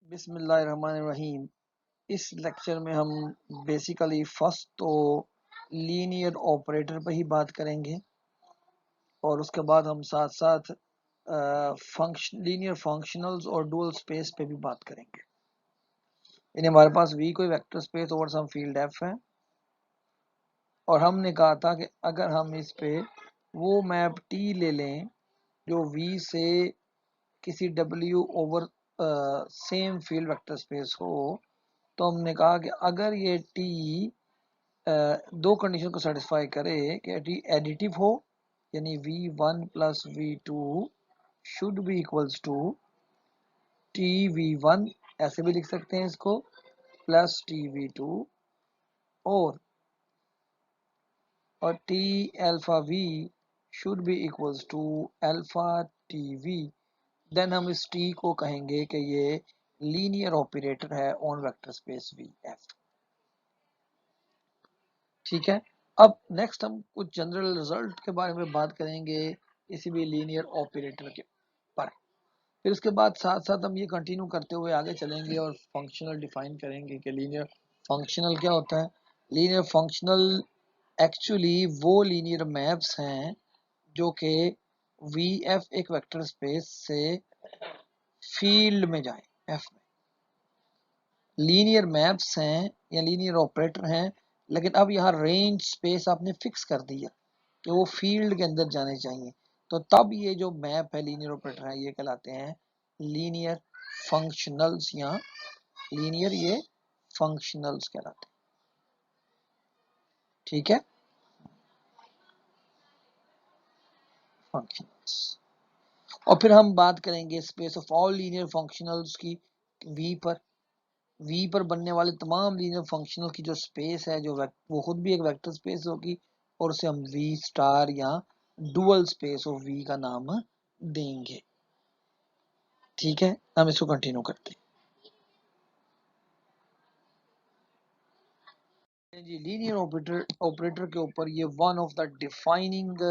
बिस्मिल्लाहिर्रहमानिर्रहीम। इस लेक्चर में हम बेसिकली फर्स्ट तो लीनियर ऑपरेटर पर ही बात करेंगे और उसके बाद हम साथ साथ लीनियर फंक्शनल्स और डुअल स्पेस पे भी बात करेंगे। यानी हमारे पास वी कोई vector space over some field F है और हमने कहा था कि अगर हम इस पे वो मैप टी ले लें जो वी से किसी W over same field vector space हो, तो हमने कहा कि अगर ये टी दो कंडीशन को सेटिस्फाई करे कि टी एडिटिव हो, यानी v1 plus v2 should be equals to T v1, ऐसे भी लिख सकते हैं इसको, प्लस टी v2 और T alpha v should be equals to alpha T v। Then हम इस टी को कहेंगे कि ये लीनियर ऑपरेटर है on vector space V F. ठीक है, अब नेक्स्ट हम कुछ जनरल रिजल्ट के बारे में बात करेंगे किसी भी लीनियर ऑपरेटर के पर। फिर उसके बाद साथ साथ हम ये कंटिन्यू करते हुए आगे चलेंगे और फंक्शनल डिफाइन करेंगे कि लीनियर फंक्शनल क्या होता है। लीनियर फंक्शनल एक्चुअली वो लीनियर मैप्स हैं जो कि वी एफ एक वेक्टर स्पेस से फील्ड में जाए एफ में। लीनियर मैप्स हैं या लीनियर ऑपरेटर हैं, लेकिन अब यहाँ रेंज स्पेस आपने फिक्स कर दिया कि वो फील्ड के अंदर जाने चाहिए, तो तब ये जो मैप है लीनियर ऑपरेटर है ये कहलाते हैं लीनियर फंक्शनल्स या लीनियर ये फंक्शनल्स कहलाते हैं। ठीक है, फंक्शनल्स। और फिर हम बात करेंगे space of all linear functionals की वी पर। वी पर बनने वाले तमाम लीनियर फंक्शनल की जो स्पेस है जो वो खुद भी एक वेक्टर स्पेस होगी और उसे हम वी स्टार या डुअल स्पेस ऑफ वी का नाम देंगे। ठीक है, हम इसको कंटिन्यू करते हैं जी। लीनियर ऑपरेटर के ऊपर ये वन ऑफ द डिफाइनिंग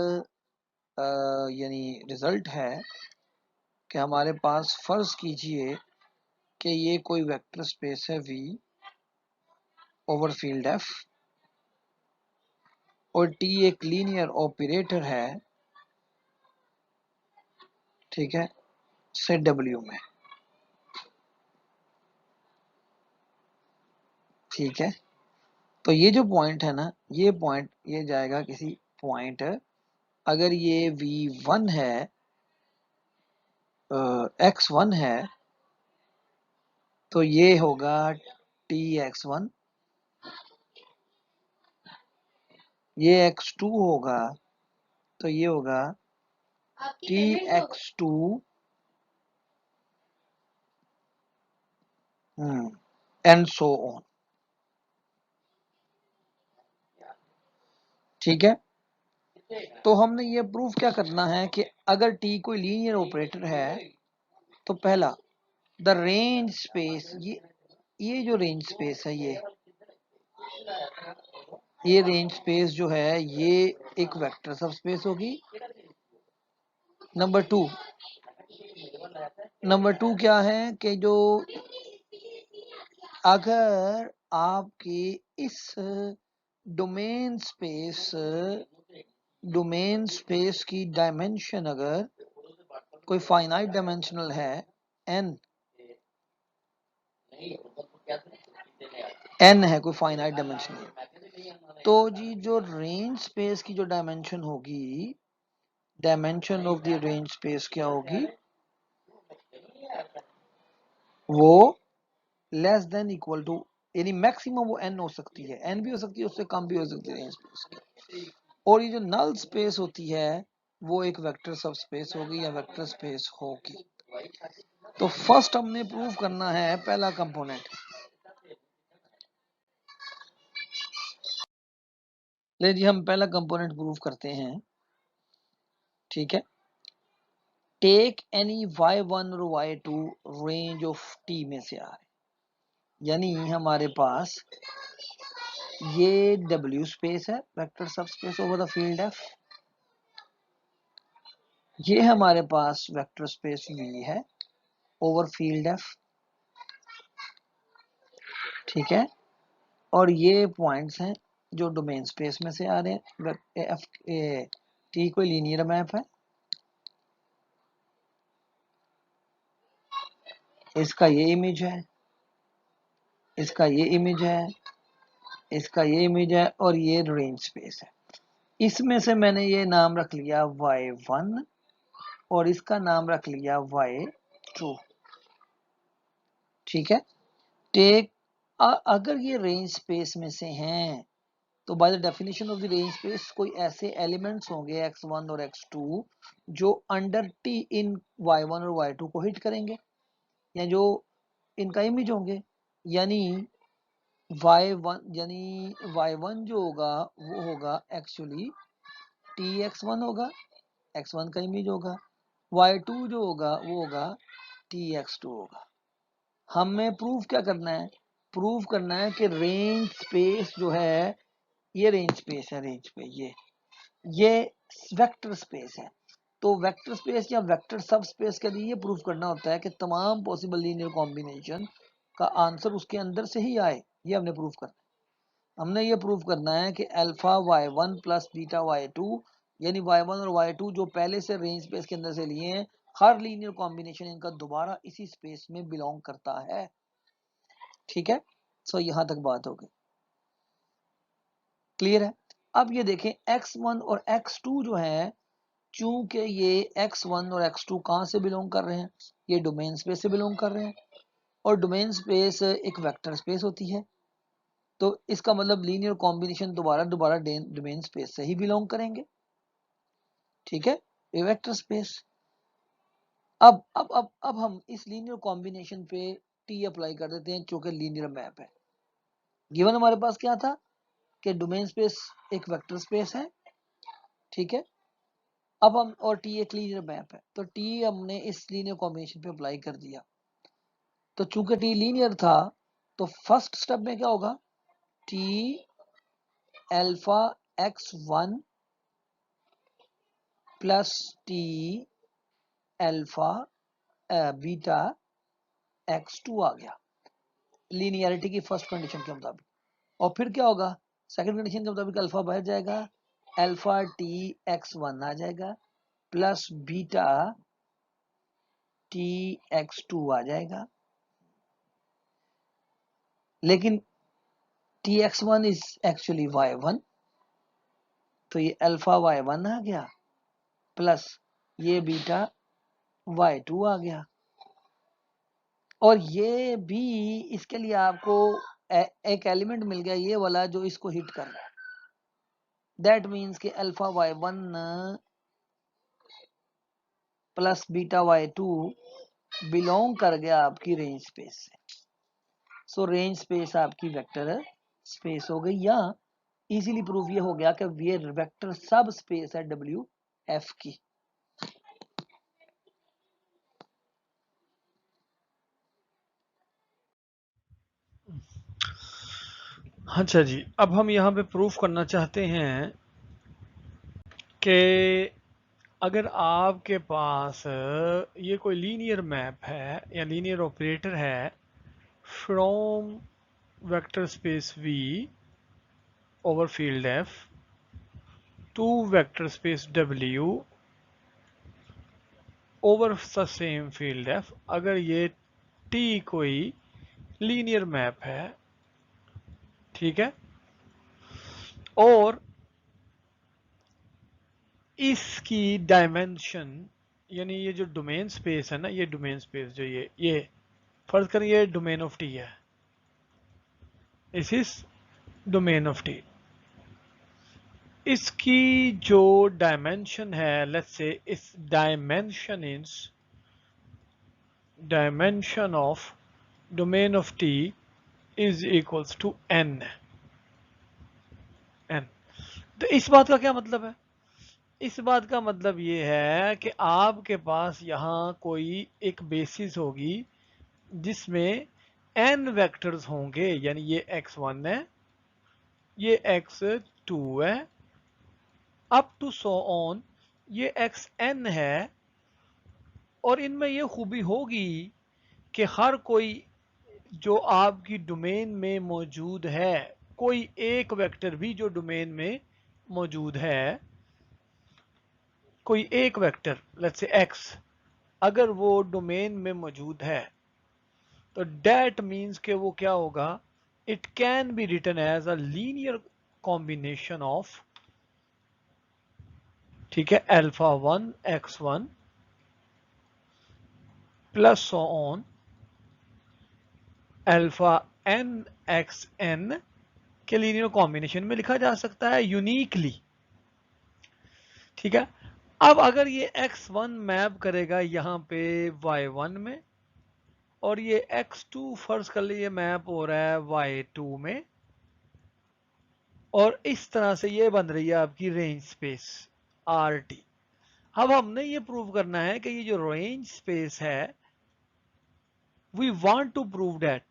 यानी रिजल्ट है कि हमारे पास फर्ज कीजिए कि ये कोई वेक्टर स्पेस है वी ओवर फील्ड एफ और टी एक लीनियर ऑपरेटर है, ठीक है, से डब्ल्यू में। ठीक है, तो ये जो पॉइंट है ना, ये पॉइंट ये जाएगा किसी पॉइंट, अगर ये v1 है, x1 है, तो ये होगा tx1, ये x2 होगा तो ये होगा tx2 एंड सो ऑन। ठीक है, तो हमने ये प्रूफ क्या करना है कि अगर t कोई लीनियर ऑपरेटर है तो पहला द रेंज स्पेस, ये जो रेंज स्पेस है ये रेंज स्पेस जो है ये एक वेक्टर सब स्पेस होगी। नंबर टू क्या है कि जो अगर आपके इस डोमेन स्पेस की डायमेंशन अगर कोई फाइनाइट डायमेंशनल है n है, कोई फाइनाइट डायमेंशनल, तो जी जो रेंज स्पेस की जो डायमेंशन होगी, dimension of the range space क्या होगी, वो लेस देन इक्वल टू, यानी मैक्सिमम वो n हो सकती है, n भी हो सकती है, उससे कम भी हो सकती है रेंज स्पेस की। और ये जो नल स्पेस होती है वो एक वेक्टर सब स्पेस होगी या वेक्टर स्पेस होगी। तो फर्स्ट हमने प्रूव करना है पहला कंपोनेंट। ले जी, हम पहला कंपोनेंट प्रूव करते हैं। ठीक है, टेक एनी y1 और y2 रेंज ऑफ t में से आ रहे, यानी हमारे पास ये w स्पेस है, वेक्टर सब space over the field f, ये हमारे पास वेक्टर स्पेस v है ओवर फील्ड f, ठीक है, और ये पॉइंट्स हैं जो डोमेन स्पेस में से आ रहे हैं। एफ टी कोई लीनियर मैप है, इसका ये इमेज है, इसका ये इमेज है, इसका ये इमेज है, और ये रेंज स्पेस है। इसमें से मैंने ये नाम रख लिया y1 और इसका नाम रख लिया y2। ठीक है, टेक अगर ये रेंज स्पेस में से हैं तो by the definition of the range space कोई ऐसे एलिमेंट्स होंगे x1 और x2 जो अंडर t इन y1 और y2 को हिट करेंगे, या जो इनका इमेज होंगे। यानी y1 जो होगा वो होगा एक्चुअली tx1 होगा, x1 का इमेज होगा। y2 जो होगा वो होगा tx2 होगा। हमें प्रूफ क्या करना है? प्रूफ करना है कि रेंज स्पेस जो है, ये रेंज स्पेस है, रेंज पे ये वेक्टर स्पेस है। तो वेक्टर स्पेस या वेक्टर सब स्पेस के लिए ये प्रूफ करना होता है कि तमाम पॉसिबल लीनियर कॉम्बिनेशन का आंसर उसके अंदर से ही आए। ये हमने प्रूफ करना है। हमने ये प्रूफ करना है कि alpha y1 plus beta y2 यानी y1 और y2 जो पहले से रेंज स्पेस के अंदर से लिए हैं, हर लीनियर कॉम्बिनेशन इनका दोबारा इसी स्पेस में बिलोंग करता है। ठीक है, सो यहां तक बात हो गई, क्लियर है। अब ये देखें x1 और x2 जो है, चूंकि ये x1 और x2 कहां से बिलोंग कर रहे हैं? ये डोमेन स्पेस से बिलोंग कर रहे हैं, और डोमेन स्पेस एक वेक्टर स्पेस होती है, तो इसका मतलब लीनियर कॉम्बिनेशन दोबारा दोबारा डोमेन स्पेस से ही बिलोंग करेंगे। ठीक है, ये वेक्टर स्पेस। अब हम इस लीनियर कॉम्बिनेशन पे टी अप्लाई कर देते हैं, चूंकि लीनियर मैप है। गिवन हमारे पास क्या था कि डोमेन स्पेस एक वेक्टर स्पेस है। ठीक है, अब हम और टी एक लीनियर मैप है, तो टी हमने इस लीनियर कॉम्बिनेशन पे अप्लाई कर दिया। तो चूंकि टी लीनियर था, तो फर्स्ट स्टेप में क्या होगा? T alpha x1 plus T alpha beta x2 आ गया लीनियरिटी की फर्स्ट कंडीशन के मुताबिक। और फिर क्या होगा? सेकंड कंडीशन के मुताबिक अल्फा बाहर जाएगा, अल्फा टी x1 आ जाएगा प्लस बीटा टी x2 आ जाएगा। लेकिन tx1 इज एक्चुअली y1, तो ये अल्फा y1 आ गया प्लस ये बीटा y2 आ गया। और ये भी इसके लिए आपको एक एलिमेंट मिल गया ये वाला जो इसको हिट कर रहा है। दैट मीन्स कि alpha y1 plus beta y2 belong कर गया आपकी रेंज स्पेस से। सो रेंज स्पेस आपकी वेक्टर स्पेस हो गई, या इजीली प्रूफ ये हो गया कि ये वेक्टर सब स्पेस है डब्ल्यू एफ की। अच्छा जी, अब हम यहाँ पे प्रूफ करना चाहते हैं कि अगर आपके पास ये कोई लीनियर मैप है या लीनियर ऑपरेटर है from vector space V over field F to vector space W over the same field F, अगर ये T कोई लीनियर मैप है, ठीक है, और इसकी डायमेंशन यानी ये जो डोमेन स्पेस है ना, ये डोमेन स्पेस जो ये फर्ज करें ये डोमेन ऑफ टी है, इस इज डोमेन ऑफ टी। इसकी जो डायमेंशन है, लेट्स से इस dimension of domain of T is equals to n। तो इस बात का क्या मतलब है? इस बात का मतलब ये है कि आपके पास यहाँ कोई एक बेसिस होगी जिसमें n वेक्टर्स होंगे, यानी ये x1 है, ये x2 है, अप टू सो ऑन ये xn है। और इनमें ये खूबी होगी कि हर कोई जो आपकी डोमेन में मौजूद है, कोई एक वेक्टर भी जो डोमेन में मौजूद है, कोई एक वेक्टर लेट्स से x, अगर वो डोमेन में मौजूद है तो डेट मीन्स के वो क्या होगा, it can be written as a linear combination of, ठीक है, alpha 1 x1 plus so on alpha n xn के लीनियर कॉम्बिनेशन में लिखा जा सकता है यूनिकली। ठीक है, अब अगर ये x1 मैप करेगा यहां पे y1 में, और ये x2 फर्ज कर लिए मैप हो रहा है y2 में, और इस तरह से ये बन रही है आपकी रेंज स्पेस RT। अब हमने ये प्रूव करना है कि ये जो रेंज स्पेस है, we want to prove that,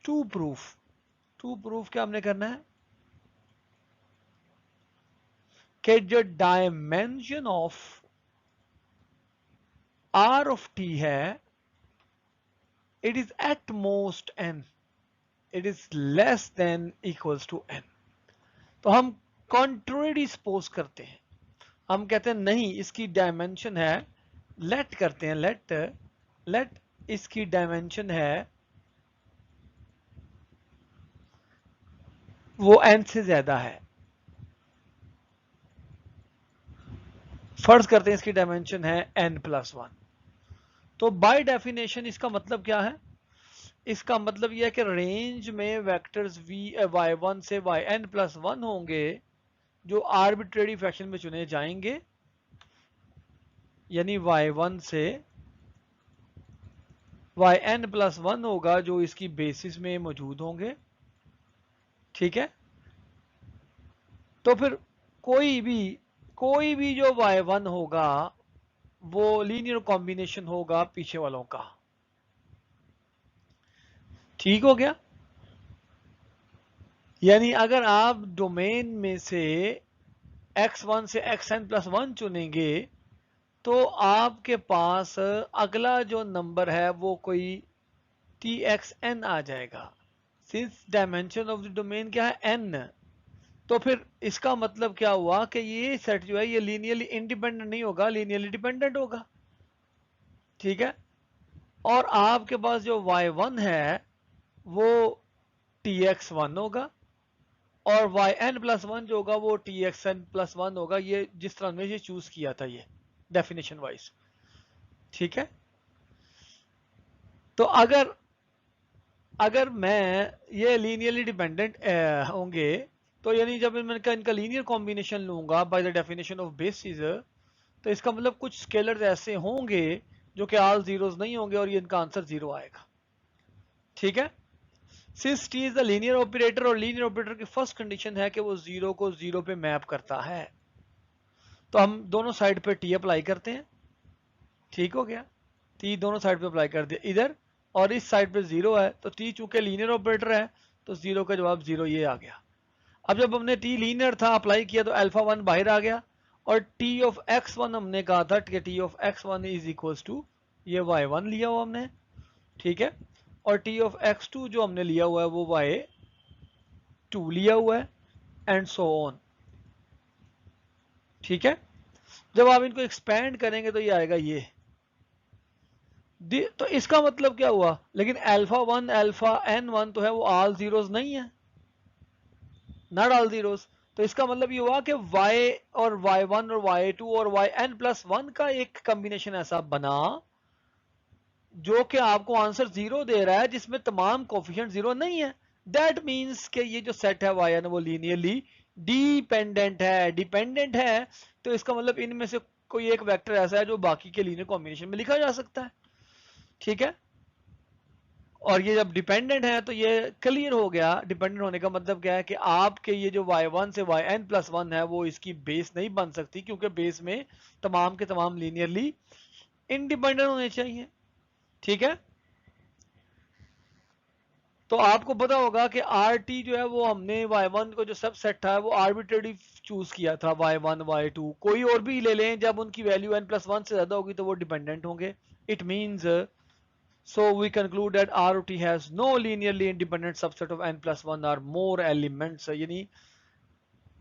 to proof क्या हमने करना है कि जो dimension of R of T है, it is at most n, it is less than equals to n। तो हम कॉन्ट्रेरी सपोज करते हैं, हम कहते हैं नहीं इसकी डायमेंशन है, लेट करते हैं, लेट इसकी डायमेंशन है वो n से ज्यादा है, फर्ज करते हैं इसकी डायमेंशन है n+1। तो बाय डेफिनेशन इसका मतलब क्या है, इसका मतलब यह है कि रेंज में वेक्टर्स y1 से yn+1 होंगे जो आर्बिट्रेरी फैशन में चुने जाएंगे, यानी y1 से yn+1 होगा जो इसकी बेसिस में मौजूद होंगे। ठीक है, तो फिर कोई भी जो y1 होगा वो लीनियर कॉम्बिनेशन होगा पीछे वालों का। ठीक हो गया, यानी अगर आप डोमेन में से x1 से xn+1 चुनेंगे तो आपके पास अगला जो नंबर है वो कोई txn आ जाएगा, since dimension of the domain क्या है n। तो फिर इसका मतलब क्या हुआ कि ये सेट जो है ये लीनियरली इंडिपेंडेंट नहीं होगा, लीनियरली डिपेंडेंट होगा। ठीक है, और आपके पास जो y1 है वो tx1 होगा, और yn+1 जो होगा वो txn+1 होगा, ये जिस तरह हमने ये चूज किया था ये डेफिनेशन वाइज। ठीक है, तो अगर मैं ये लीनियरली डिपेंडेंट होंगे तो यानी जब मैं इनका लीनियर कॉम्बिनेशन लूंगा by the definition of basis, तो इसका मतलब कुछ स्केलर्स ऐसे होंगे जो कि ऑल जीरोस नहीं होंगे और ये इनका आंसर 0 आएगा। ठीक है, since T is the linear operator और लीनियर ऑपरेटर की फर्स्ट कंडीशन है कि वो 0 को 0 पे मैप करता है, तो हम दोनों साइड पे टी अप्लाई करते हैं। ठीक हो गया, टी दोनों साइड पे अप्लाई कर दिया इधर, और इस साइड पे 0 है तो टी चूंकि लीनियर ऑपरेटर है तो 0 का जवाब 0 ये आ गया। अब जब हमने टी लीनियर था अप्लाई किया तो अल्फा 1 बाहर आ गया, और टी ऑफ x1 हमने कहा था कि T of x1 is equals to ये y1 लिया हुआ हमने। ठीक है, और टी ऑफ x2 जो हमने लिया हुआ है वो y2 लिया हुआ है, एंड सो ऑन। ठीक है, जब आप इनको एक्सपेंड करेंगे तो ये आएगा ये। तो इसका मतलब क्या हुआ, लेकिन अल्फा 1 अल्फा n1 तो है वो ऑल जीरोस नहीं है, नॉट ऑल जीरोस। तो इसका मतलब ये हुआ कि y और y1 और y2 और yn+1 का एक कॉम्बिनेशन ऐसा बना जो कि आपको आंसर 0 दे रहा है जिसमें तमाम कोफिशिएंट 0 नहीं है। दैट मीन्स कि ये जो सेट है yn वो लीनियरली डिपेंडेंट है। तो इसका मतलब इनमें से कोई एक वेक्टर ऐसा है जो बाकी के लीनियर कॉम्बिनेशन में लिखा जा सकता है। ठीक है, और ये जब डिपेंडेंट है तो ये क्लियर हो गया। डिपेंडेंट होने का मतलब क्या है कि आपके ये जो y1 से yn+1 है वो इसकी बेस नहीं बन सकती, क्योंकि बेस में तमाम के तमाम लीनियरली इंडिपेंडेंट होने चाहिए। ठीक है, तो आपको पता होगा कि RT जो है वो हमने y1 को जो सबसेट था वो आर्बिट्रेरी चूज किया था, y1 y2 कोई और भी ले लें, जब उनकी वैल्यू n+1 से ज्यादा होगी तो वो डिपेंडेंट होंगे। It means So we conclude that ROT has no linearly independent subset of n plus 1 or more elements, यानी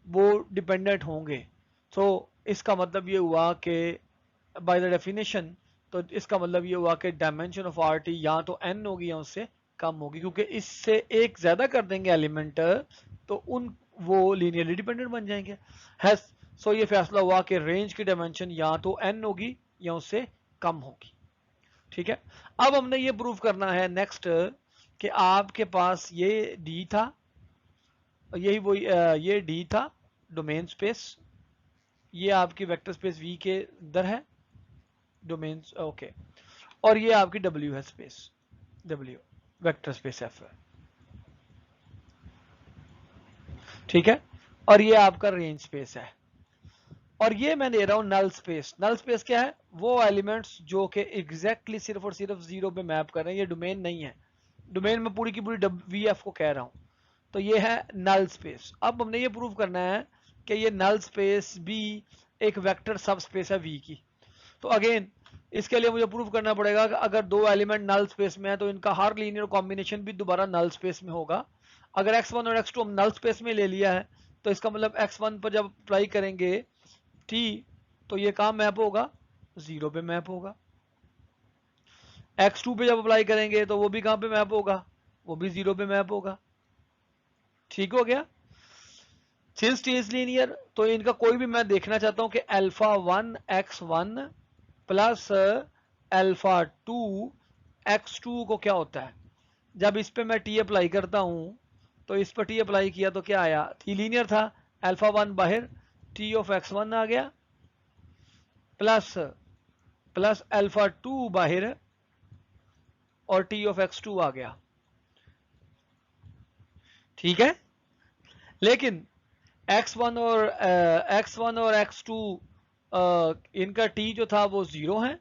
वो डिपेंडेंट होंगे। तो इसका मतलब ये हुआ कि बाय द डेफिनेशन, तो इसका मतलब ये हुआ कि डायमेंशन ऑफ आर टी या तो एन होगी या उससे कम होगी, क्योंकि इससे एक ज्यादा कर देंगे एलिमेंट तो उन वो लीनियरली डिपेंडेंट बन जाएंगे। है सो ये फैसला हुआ कि रेंज की डायमेंशन या तो एन होगी या उससे कम होगी। ठीक है, अब हमने ये प्रूव करना है नेक्स्ट कि आपके पास ये डी था, यही वही ये डी था डोमेन स्पेस, ये आपकी वेक्टर स्पेस वी के अंदर है डोमेन, ओके, और ये आपकी डब्ल्यू है space, W vector space F है। ठीक है, और ये आपका रेंज स्पेस है, और ये मैं दे रहा हूं नल स्पेस। नल स्पेस क्या है? वो एलिमेंट्स जो कि एग्जैक्टली सिर्फ और सिर्फ जीरो पे मैप कर रहे हैं, ये डोमेन नहीं है, डोमेन में पूरी की पूरी वी एफ को कह रहा हूं, तो ये है नल स्पेस। अब हमने ये प्रूव करना है कि ये नल स्पेस भी एक वेक्टर सब स्पेस है वी की। तो अगेन इसके लिए मुझे प्रूव करना पड़ेगा कि अगर दो एलिमेंट नल स्पेस में है तो इनका हर लीनियर कॉम्बिनेशन भी दोबारा नल स्पेस में होगा। अगर x1 और x2 हम नल स्पेस में ले लिया है तो इसका मतलब x1 पर जब अप्लाई करेंगे t, तो ये कहां मैप होगा? जीरो पे मैप होगा। x2 पे जब अप्लाई करेंगे तो वो भी कहां पे मैप होगा? वो भी जीरो पे मैप होगा। ठीक हो गया। सिंस टी इज लीनियर तो इनका कोई भी मैं देखना चाहता हूं कि alpha 1 x1 plus alpha 2 x2 को क्या होता है। जब इस पे मैं टी अप्लाई करता हूं तो इस पर टी अप्लाई किया तो क्या आया? टी लीनियर था, अल्फा 1 बाहर, टी ऑफ x1 आ गया, प्लस प्लस अल्फा 2 बाहर और टी ऑफ x2 आ गया। ठीक है, लेकिन x1 और x2 इनका t जो था वो जीरो है।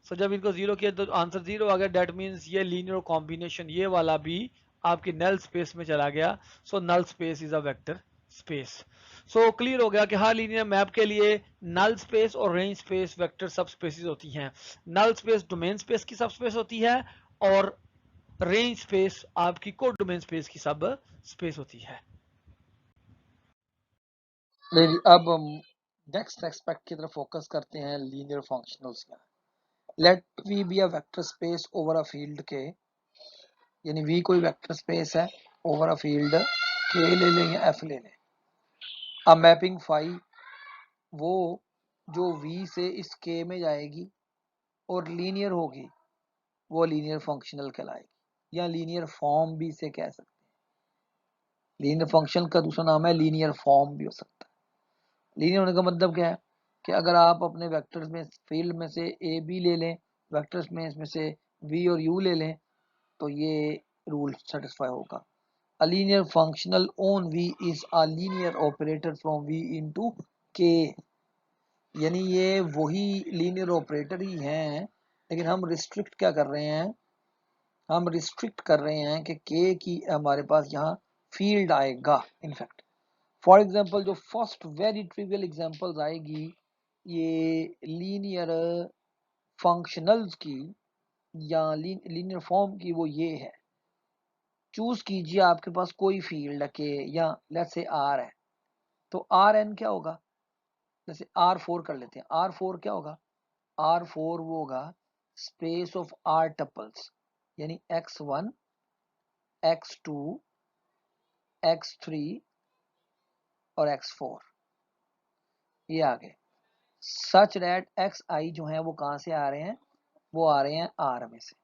सो जब इनको जीरो किया तो आंसर जीरो आ गया। डेट मीन्स ये लीनियर कॉम्बिनेशन ये वाला भी आपकी नल स्पेस में चला गया। So null space is a vector space. So clear हो गया कि हर लीनियर मैप के लिए नल स्पेस और range space vector subspaces होती हैं। नल स्पेस डोमेन स्पेस की सब स्पेस होती है और रेंज स्पेस आपकी को डोमेन स्पेस की सब स्पेस होती है। अब हम नेक्स्ट एस्पेक्ट की तरफ फोकस करते हैं, लीनियर फंक्शनल्स का। Let V be a vector space over a field K, यानी वी कोई वेक्टर स्पेस है ओवर अ फील्ड के ले लें या एफ ले लें। अब मैपिंग फाई वो जो वी से इस के में जाएगी और लीनियर होगी, वो लीनियर फंक्शनल कहलाएगी, या लीनियर फॉर्म भी इसे कह सकते हैं। लीनियर फंक्शन का दूसरा नाम है लीनियर फॉर्म भी हो सकता है। लीनियर होने का मतलब क्या है कि अगर आप अपने वेक्टर्स में फील्ड में से ए बी ले लें, वेक्टर्स में इसमें से वी और यू ले लें, तो ये रूल सेटिस्फाई होगा। A linear functional on V is a linear operator from V into K, यानी ये वही लीनियर ऑपरेटर ही हैं, लेकिन हम रिस्ट्रिक्ट क्या कर रहे हैं? हम रिस्ट्रिक्ट कर रहे हैं कि K की हमारे पास यहाँ फील्ड आएगा। इनफैक्ट फॉर एग्जांपल जो फर्स्ट वेरी ट्रिवियल एग्जांपल्स आएगी ये लीनियर फंक्शनल्स की या लीनियर फॉर्म की, वो ये है। चूज कीजिए आपके पास कोई फील्ड के, या लेट्स से आर है, तो आर एन क्या होगा? जैसे आर फोर कर लेते हैं। आर फोर क्या होगा? आर फोर वो होगा स्पेस ऑफ आर टपल्स, यानी x one, x two, x three और एक्स फोर, ये आ गए। सच दैट एक्स आई जो है वो कहां से आ रहे हैं? वो आ रहे हैं आर में से।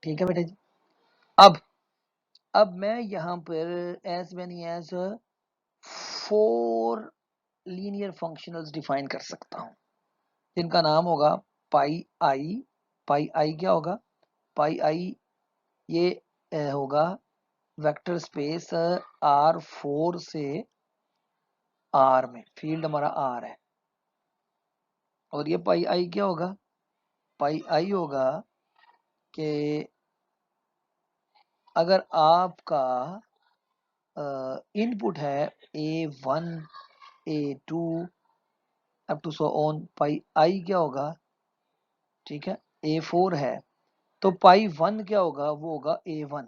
ठीक है बेटा जी। अब मैं यहां पर as many as 4 linear functionals define कर सकता हूं, जिनका नाम होगा पाई आई। पाई आई क्या होगा? पाई आई ये होगा वेक्टर स्पेस आर फोर से आर में, फील्ड हमारा आर है। और ये पाई आई क्या होगा? पाई आई होगा कि अगर आपका इनपुट है A1 A2 up to so on, pi i क्या होगा? ठीक है, A4 है, तो पाई 1 क्या होगा, वो होगा A1,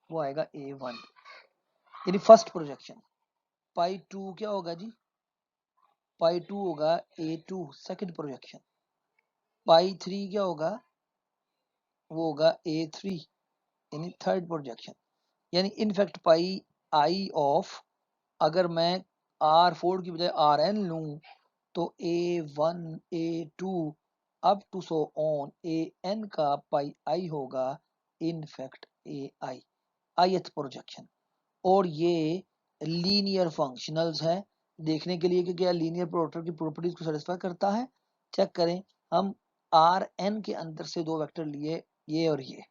वो आएगा A1, यानी फर्स्ट प्रोजेक्शन। पाई 2 क्या होगा जी, पाई 2 होगा A2, सेकंड प्रोजेक्शन। पाई 3 क्या होगा, वो होगा A3, यानी थर्ड प्रोजेक्शन। यानी इनफैक्ट पाई आई ऑफ, अगर मैं R4 की बजाय Rn लूं, तो A1 A2 up to so on An का पाई आई होगा इनफैक्ट AI, ith प्रोजेक्शन। और ये लीनियर फंक्शनल्स है, देखने के लिए कि क्या लीनियर प्रोडक्ट की प्रॉपर्टीज को सेटिस्फाई करता है। चेक करें, हम Rn के अंदर से दो वेक्टर लिए, ये और ये,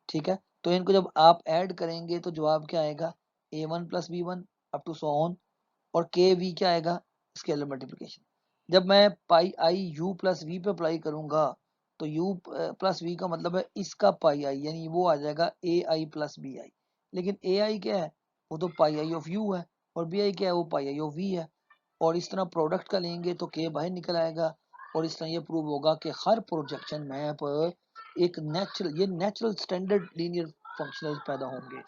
ठीक है। तो इनको जब आप ऐड करेंगे तो जवाब क्या आएगा, A1 plus B1 up to so on, और के वी क्या आएगा, स्केलर मल्टीप्लिकेशन। जब मैं pi i u plus v पे अप्लाई करूंगा, तो यू प्लस वी का मतलब है इसका पाई आई, यानी वो आ जाएगा ए आई प्लस बी आई। लेकिन ए आई क्या है, वो तो पाई आई ऑफ यू है, और बी आई क्या है, वो पाई आई ऑफ वी है। और इस तरह प्रोडक्ट का लेंगे तो के बाहर निकल आएगा, और इस तरह ये प्रूव होगा कि हर प्रोजेक्शन मैप एक नेचुरल, ये नेचुरल स्टैंडर्ड लीनियर फंक्शनल पैदा होंगे,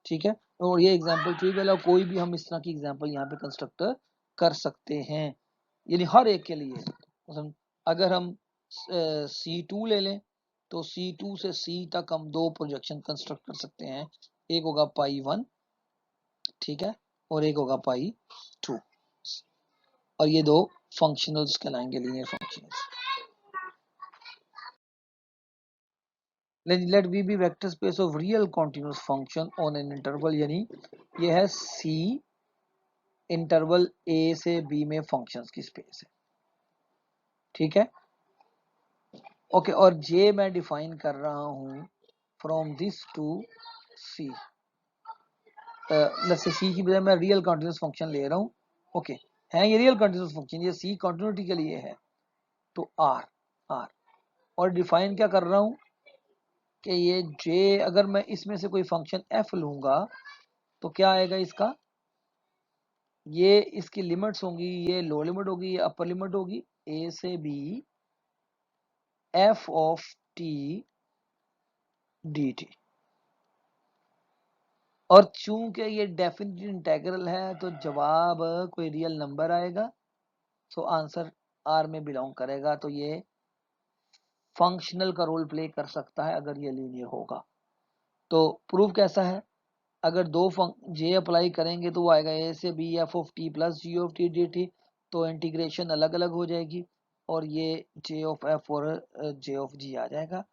ठीक है। और ये एग्जांपल ट्रिवियल है, कोई भी हम इस तरह की एग्जांपल यहाँ पे कंस्ट्रक्ट कर सकते हैं, यानी हर एक के लिए। अगर हम C2 ले लें, तो C2 से C तक हम दो प्रोजेक्शन कंस्ट्रक्ट कर सकते हैं, एक होगा पाई 1, ठीक है, और एक होगा पाई 2, और ये दो फंक्शनल्स कहलाएंगे, linear functionals. Let V be vector space of real continuous function on an interval, यानी ये है C इंटरवल A से B में फंक्शंस की स्पेस है, ठीक है। ओके, और J मैं डिफाइन कर रहा हूं from this to C, let's say C की बजाय मैं रियल कंटीन्यूअस फंक्शन ले रहा हूं, ओके, है ये रियल कंटीन्यूअस फंक्शन, ये C कंटिन्यूटी के लिए है, तो R, और डिफाइन क्या कर रहा हूं कि ये J, अगर मैं इसमें से कोई फंक्शन F लूंगा, तो क्या आएगा इसका, ये इसकी लिमिट्स होंगी, ये लो लिमिट होगी, ये अपर लिमिट होगी, A से B f of t dt। और चूंकि ये डेफिनेट इंटेग्रल है, तो जवाब कोई रियल नंबर आएगा, सो आंसर R में बिलोंग करेगा, तो ये फंक्शनल का रोल प्ले कर सकता है अगर ये लीनियर होगा। तो प्रूफ कैसा है, अगर दो J अप्लाई करेंगे तो वो आएगा A से B f of t plus g of t dt, तो इंटीग्रेशन अलग अलग हो जाएगी, और ये J ऑफ f और J ऑफ g आ जाएगा।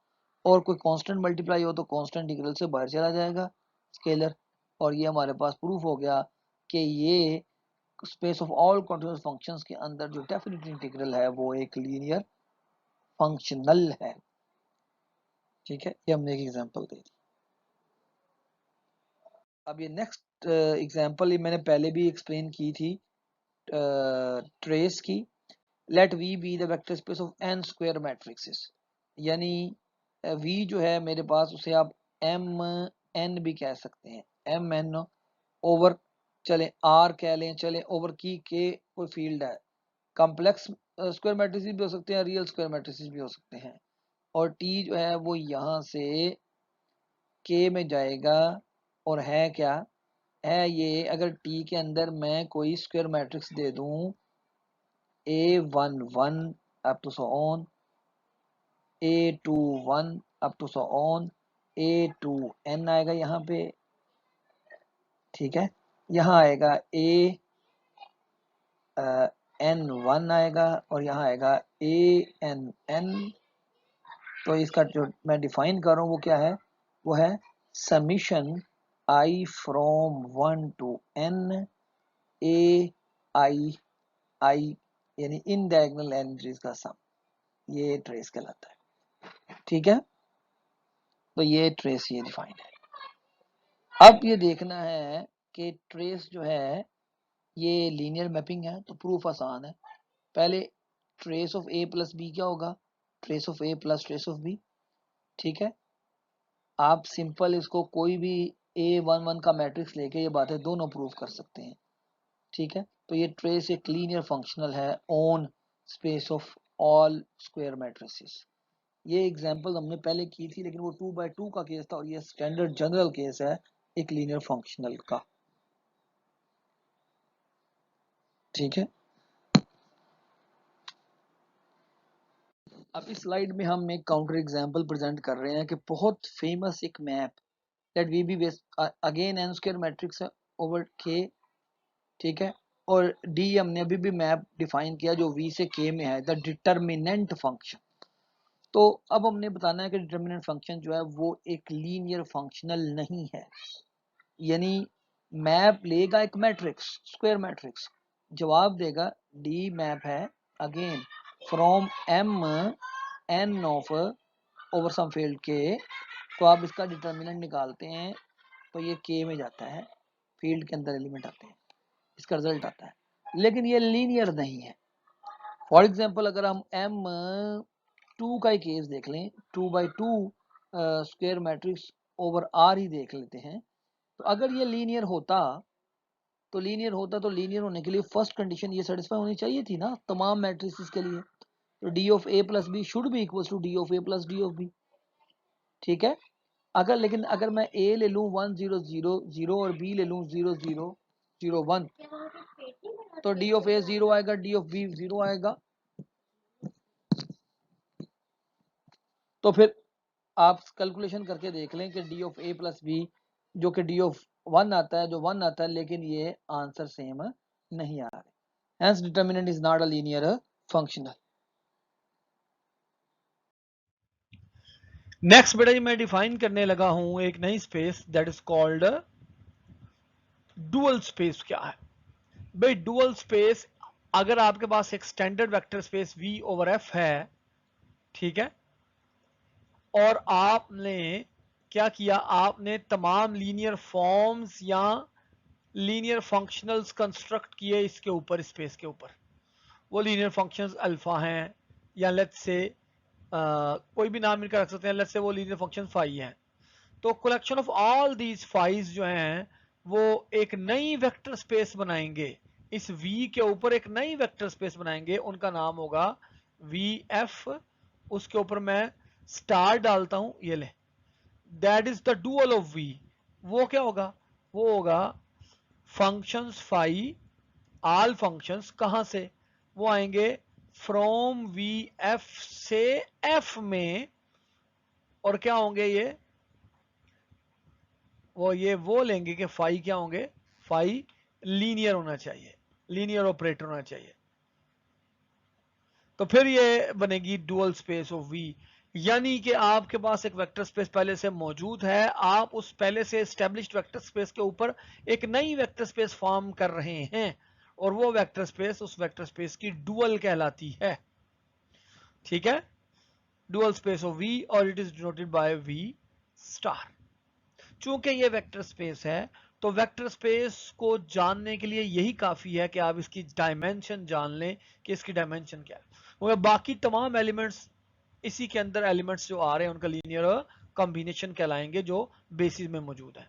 और कोई कांस्टेंट मल्टीप्लाई हो तो कांस्टेंट इंटीग्रल से बाहर चला जाएगा, स्केलर। और ये हमारे पास प्रूफ हो गया कि ये space of all continuous functions के अंदर जो डेफिनेट इंटीग्रल है वो एक लीनियर फंक्शनल है, ठीक है। ये हमने एक एग्जांपल दे दी। अब ये नेक्स्ट एग्जांपल ये मैंने पहले भी एक्सप्लेन की थी ट्रेस की। Let V be the vector space of n square matrices, यानी v जो है मेरे पास, उसे आप m n भी कह सकते हैं, m n ओवर, चले r कह लें, चले ओवर की k कोई फील्ड है, कॉम्प्लेक्स स्क्वायर मैट्रिसेस भी हो सकते हैं, रियल स्क्वायर मैट्रिसेस भी हो सकते हैं। और t जो है वो यहाँ से k में जाएगा, और है क्या है ये, अगर t के अंदर मैं कोई स्क्वायर मैट्रिक्स दे दूं A11 up to so on, A21 up to so on, A2n आएगा यहाँ पे, ठीक है। यहाँ आएगा n1 आएगा, और यहाँ आएगा ann। तो इसका जो मैं डिफाइन कर रहा हूँ वो क्या है, वो है summation i from 1 to n a i, यानी इन डायगोनल एंट्रीज का सम, ये ट्रेस कहलाता है, ठीक है। तो ये ट्रेस ये डिफाइन है। अब ये देखना है कि ट्रेस जो है ये लीनियर मैपिंग है, तो प्रूफ आसान है। पहले trace of A plus B क्या होगा, trace of A plus trace of B, ठीक है। आप सिंपल इसको कोई भी A11 का मैट्रिक्स लेके ये बातें दोनों प्रूफ कर सकते हैं, ठीक है। तो ये ट्रेस एक लीनियर फंक्शनल है on space of all square matrices, ये एग्जांपल हमने पहले की थी, लेकिन वो 2x2 का केस था और ये स्टैंडर्ड जनरल केस है एक लीनियर फंक्शनल का। ठीक है, अब इस स्लाइड में हम एक काउंटर एग्जांपल प्रेजेंट कर रहे हैं कि बहुत फेमस एक map let V be base again n square matrix है ओवर के। ठीक है, और डी हमने अभी भी मैप डिफाइन किया जो वी से के में है, द डिटर्मिनेंट फंक्शन। तो अब हमने बताना है कि डिटर्मिनेंट फंक्शन जो है वो एक लीनियर फंक्शनल नहीं है, यानी मैप लेगा एक मैट्रिक्स स्क्वायर मैट्रिक्स, जवाब देगा डी मैप है again from M n of over some field K. तो आप इसका डिटर्मिनेंट निकालते हैं तो ये के में जाता है, फील्ड के अंदर एलिमेंट आते हैं, इसका रिजल्ट आता है, लेकिन ये लीनियर नहीं है। फॉर एग्जांपल अगर हम एम टू का ही केस देख लें, 2x2 square matrix over R ही देख लेते हैं, तो अगर ये लीनियर होता तो लीनियर होने के लिए फर्स्ट कंडीशन ये सेटिस्फाई होनी चाहिए थी ना तमाम मैट्रिसेस के लिए। तो D of A plus B should be equal to D of A plus D of B. ठीक है, लेकिन अगर मैं ए ले लूं 1 0 0 0 और बी ले लूं 0 0 0 1, तो डी ऑफ ए 0 आएगा, डी ऑफ बी 0 आएगा। तो फिर आप कैलकुलेशन करके देख लें कि D of A plus B जो कि डी ऑफ 1 आता है, जो 1 आता है, लेकिन ये आंसर सेम नहीं आ रहे। Hence determinant is not a linear functional. Next बेटा जी मैं डिफाइन करने लगा हूं एक नई space that is called dual space. क्या है भाई डुअल स्पेस? अगर आपके पास एक standard vector space V over F है, ठीक है, और आपने क्या किया, आपने तमाम लीनियर फॉर्म्स या लीनियर फंक्शनल्स कंस्ट्रक्ट किए इसके ऊपर, स्पेस के ऊपर। वो लीनियर फंक्शंस अल्फा हैं या लेट्स से कोई भी नाम इनका रख सकते हैं, लेट्स से वो लीनियर फंक्शन फाई हैं। तो कलेक्शन ऑफ ऑल दीज फाइज जो हैं वो एक नई वेक्टर स्पेस बनाएंगे, इस V के ऊपर एक नई वेक्टर स्पेस बनाएंगे, उनका नाम होगा VF। उसके ऊपर मैं स्टार डालता हूं, ये ले, that is the dual of V। वो क्या होगा? वो होगा फंक्शंस फाई, ऑल फंक्शंस कहां से? वो आएंगे फ्रॉम VF से F में, और क्या होंगे ये? वो लेंगे कि फाई क्या होंगे? फाई लीनियर होना चाहिए, लीनियर ऑपरेटर होना चाहिए। तो फिर ये बनेगी डुअल स्पेस ऑफ V। यानी कि आपके पास एक वेक्टर स्पेस पहले से मौजूद है, आप उस पहले से एस्टेब्लिश्ड वेक्टर स्पेस के ऊपर एक नई वेक्टर स्पेस फॉर्म कर रहे हैं, और वो वेक्टर स्पेस उस वेक्टर स्पेस की डुअल कहलाती है। ठीक है, डुअल स्पेस ऑफ V, और it is denoted by V star. चूंकि ये वेक्टर स्पेस है, तो वेक्टर स्पेस को जानने के लिए यही काफी है कि आप इसकी डायमेंशन जान लें कि इसकी डायमेंशन क्या है, मगर बाकी तमाम एलिमेंट्स इसी के अंदर एलिमेंट्स जो आ रहे हैं उनका लीनियर कॉम्बिनेशन कहलाएंगे जो बेसिस में मौजूद है।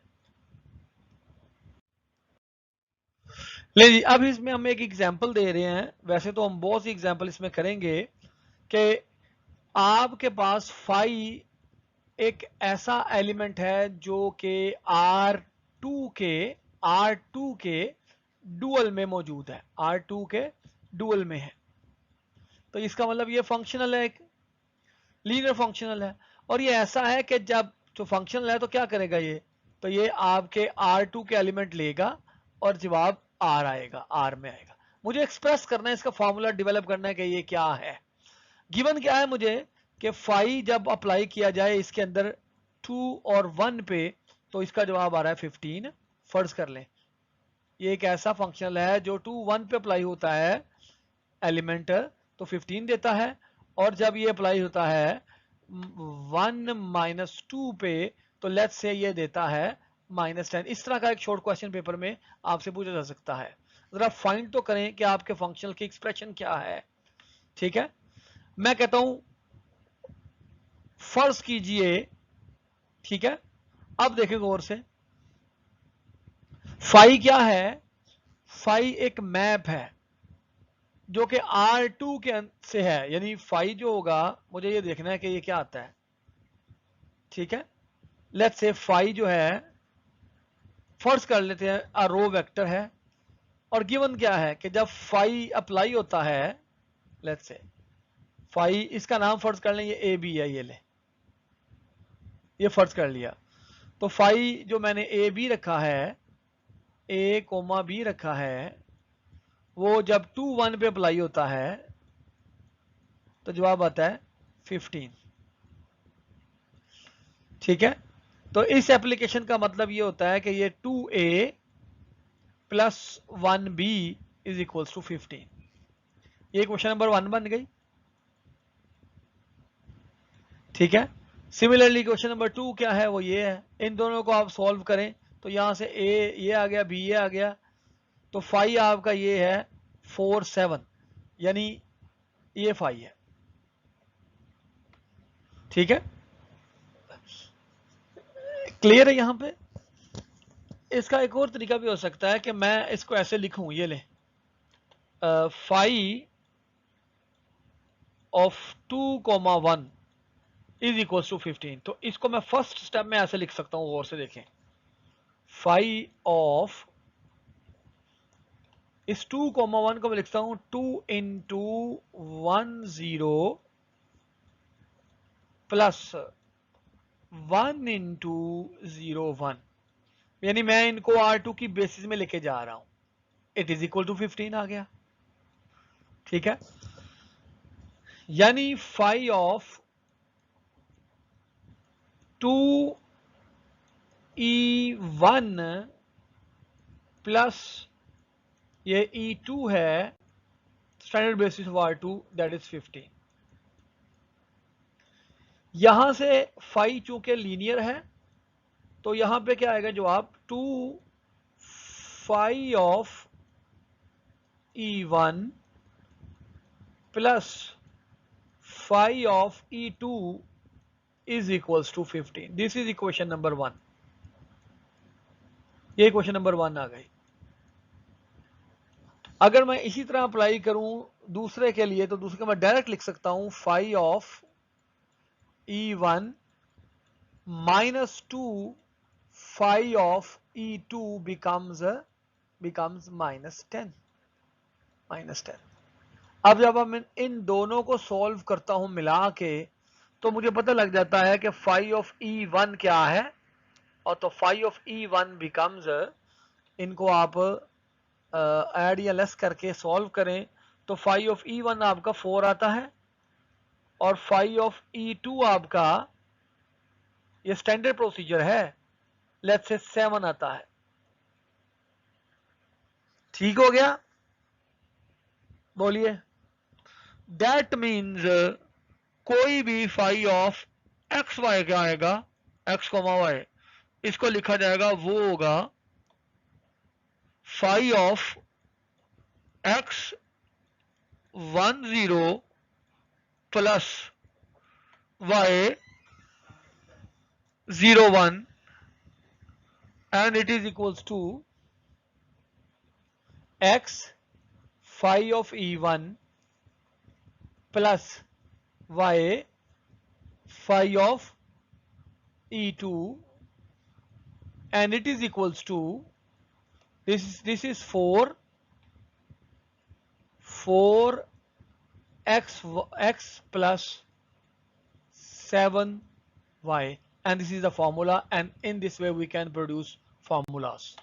ले जी, अब इसमें हम एक एग्जांपल दे रहे हैं, वैसे तो हम बहुत सी एग्जांपल इसमें करेंगे कि आपके पास फाई एक ऐसा एलिमेंट है जो कि R2 के डुअल में मौजूद है, R2 के डुअल में है। तो इसका मतलब ये फंक्शनल है, एक लीनियर फंक्शनल है। और ये ऐसा है कि जब तो फंक्शनल है तो क्या करेगा ये? तो ये आपके R2 के एलिमेंट लेगा और जवाब R आएगा, R में आएगा। मुझे एक्सप्रेस करना है, इसका फॉर्मूला डेवलप करना है कि ये क्या है। गिवन क्या है मुझे कि फाई जब अप्लाई किया जाए इसके अंदर 2 और 1 पे, तो इसका जवाब आ रहा है 15। फर्ज कर लें ये एक ऐसा फंक्शनल है जो 2 1 पे अप्लाई होता है एलिमेंट तो 15 देता है, और जब ये अप्लाई होता है 1 माइनस 2 पे, तो लेट्स से ये देता है -10। इस तरह का एक शॉर्ट क्वेश्चन पेपर में आपसे पूछा जा सकता है। जरा फाइंड तो करें कि आपके फंक्शनल की एक्सप्रेशन क्या है। ठीक है, मैं कहता हूं फर्ज कीजिए, ठीक है, अब देखें गौर से, फाई क्या है? फाई एक मैप है, जो कि R2 के से है, यानी फाई जो होगा मुझे ये देखना है कि ये क्या आता है। ठीक है, लेट्स से फाई जो है, फर्ज कर लेते हैं अ रो वेक्टर है, और गिवन क्या है कि जब फाई अप्लाई होता है, लेट्स से फाई, इसका नाम फर्ज कर लें ये ए बी है, ये ले, ये फर्ज कर लिया। तो फाई जो मैंने ए बी रखा है, ए कोमा बी रखा है, वो जब 2 1 पे अप्लाई होता है तो जवाब आता है 15। ठीक है, तो इस एप्लीकेशन का मतलब ये होता है कि ये 2a plus 1b is equals to 15। ये क्वेश्चन नंबर 1 बन गई। ठीक है, सिमिलरली क्वेश्चन नंबर 2 क्या है, वो ये है। इन दोनों को आप सॉल्व करें तो यहां से a ये आ गया, b ये आ गया, तो फाई आपका ये है 4 7, यानी ये फाई है। ठीक है, क्लियर है यहां पे। इसका एक और तरीका भी हो सकता है कि मैं इसको ऐसे लिखूं, ये ले, phi of 2,1 is equal to 15। तो इसको मैं फर्स्ट स्टेप में ऐसे लिख सकता हूं, गौर से देखें। फाई ऑफ इस 2,1 को मैं लिखता हूं 2 इंटू 10 प्लस 1 इंटू 01, यानी मैं इनको R2 की बेसिस में लेके जा रहा हूं। इट इज इक्वल टू 15 आ गया। ठीक है, यानी फाई ऑफ 2E1 प्लस ये E2 है, standard basis of R2, that is 15। यहां से फाई चूंकि लीनियर है तो यहां पे क्या आएगा जवाब, 2 phi of E1 plus phi of E2 is equals to 15। This is equation number 1। ये क्वेश्चन नंबर 1 आ गई। अगर मैं इसी तरह अप्लाई करूं दूसरे के लिए, तो दूसरे का मैं डायरेक्ट लिख सकता हूं phi of E1 minus 2 phi of E2 becomes -10। अब जब हम इन दोनों को सॉल्व करता हूं मिला के, तो मुझे पता लग जाता है कि फाई ऑफ E1 क्या है, और तो फाई ऑफ E1 बिकम्स, इनको आप ऐड या लेस करके सॉल्व करें तो फाई ऑफ E1 आपका 4 आता है, और फाई ऑफ E2 आपका, ये स्टैंडर्ड प्रोसीजर है, लेट्स से 7 आता है। ठीक हो गया, बोलिए। दैट मीन्स कोई भी फाई ऑफ एक्स वाई क्या आएगा, एक्स कोमा वाई, इसको लिखा जाएगा, वो होगा phi of x 10 plus y 01, and it is equals to x phi of E1 plus y phi of E2, and it is equals to, this is 4 x plus 7y, and this is the formula, and in this way we can produce formulas.